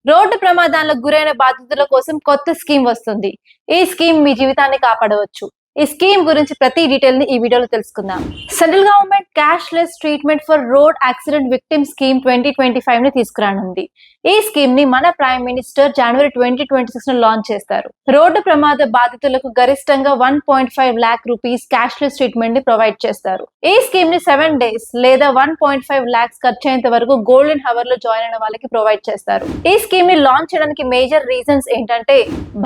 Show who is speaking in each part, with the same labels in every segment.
Speaker 1: Road ప్రమాదాలకు గురైన బాధితుల కోసం కొత్త స్కీమ్ వస్తుంది. ఈ స్కీమ్ మీ జీవితాన్ని కాపాడవచ్చు. ఈ స్కీమ్ గురించి ప్రతి డీటెయిల్ ని ఈ వీడియోలో తెలుసుకుందాం. Central government cash less treatment for road accident victim scheme 2025 ని తీసుకురానుంది. ఈ స్కీమ్ ని మన ప్రైమ్ మినిస్టర్ జనవరి 2026 లో లాంచ్ చేస్తారు. రోడ్డు ప్రమాద బాధితులకు గరిష్టంగా 1.5 lakh rupees cash less treatment ని ప్రొవైడ్ చేస్తారు. ఈ స్కీమ్ ని 7 days లేదా 1.5 lakhs ఖర్చు అయ్యేంత వరకు గోల్డెన్ హవర్ లో జాయిన్ అయిన వాళ్ళకి ప్రొవైడ్ చేస్తారు. ఈ స్కీమ్ ని లాంచ్ చేయడానికి మేజర్ రీజన్స్ ఏంటంటే,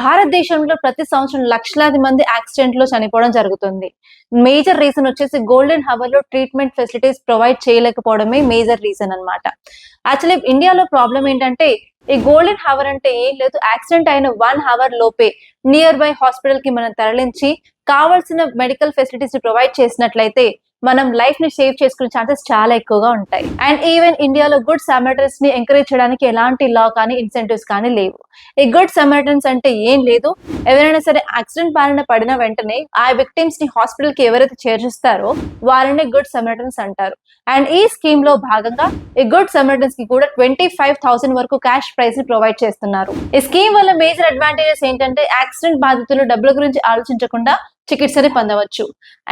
Speaker 1: భారతదేశంలో ప్రతి సంవత్సరం లక్షలాది మంది యాక్సిడెంట్ లో చనిపోవడం జరుగుతుంది. మేజర్ రీజన్ వచ్చేసి గోల్డెన్ హవర్ లో ట్రీట్మెంట్ ఫెసిలిటీస్ ప్రొవైడ్ చేయలేకపోవడమే మేజర్ రీజన్ అన్నమాట. యాక్చువల్లీ ఇండియాలో ప్రాబ్లం ఏంటంటే, ఈ గోల్డెన్ హవర్ అంటే ఏం లేదు, యాక్సిడెంట్ అయిన 1 hour లోపే నియర్ బై హాస్పిటల్ కి మనం తరలించి కావాల్సిన మెడికల్ ఫెసిలిటీస్ ప్రొవైడ్ చేసినట్లయితే మనం లైఫ్ ని సేవ్ చేసుకునే ఛాన్సెస్ చాలా ఎక్కువగా ఉంటాయి. అండ్ ఈవెన్ ఇండియాలో గుడ్ సమారిటన్స్ ని ఎంకరేజ్ చేయడానికి ఎలాంటి లా కానీ ఇన్సెంటివ్స్ కానీ లేవు. ఈ గుడ్ సమారిటన్స్ అంటే ఏం లేదు, ఎవరైనా సరే యాక్సిడెంట్ బారిన పడిన వెంటనే ఆ విక్టిమ్స్ ని హాస్పిటల్ కి ఎవరైతే చేర్చిస్తారో వారిని గుడ్ సమారిటన్స్ అంటారు. అండ్ ఈ స్కీమ్ లో భాగంగా ఈ గుడ్ సమారిటన్స్ కి కూడా 25,000 వరకు క్యాష్ ప్రైజ్ ని ప్రొవైడ్ చేస్తున్నారు. ఈ స్కీమ్ వల్ల మేజర్ అడ్వాంటేజెస్ ఏంటంటే, యాక్సిడెంట్ బాధితులు డబ్బుల గురించి ఆలోచించకుండా చికిత్సని పొందవచ్చు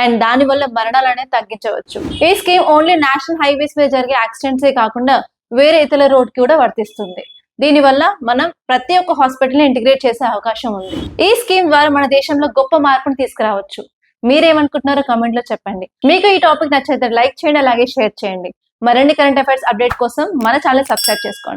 Speaker 1: అండ్ దాని వల్ల మరణాలు అనేది తగ్గించవచ్చు. ఈ స్కీమ్ ఓన్లీ నేషనల్ హైవేస్ మీద జరిగే యాక్సిడెంట్సే కాకుండా వేరే ఇతర రోడ్ కి కూడా వర్తిస్తుంది. దీనివల్ల మనం ప్రతి ఒక్క హాస్పిటల్ ని ఇంటిగ్రేట్ చేసే అవకాశం ఉంది. ఈ స్కీమ్ ద్వారా మన దేశంలో గొప్ప మార్పును తీసుకురావచ్చు. మీరేమనుకుంటున్నారో కామెంట్ లో చెప్పండి. మీకు ఈ టాపిక్ నచ్చితే లైక్ చేయండి, అలాగే షేర్ చేయండి. మరిన్ని కరెంట్ అఫైర్స్ అప్డేట్ కోసం మన ఛానల్ సబ్స్క్రైబ్ చేసుకోండి.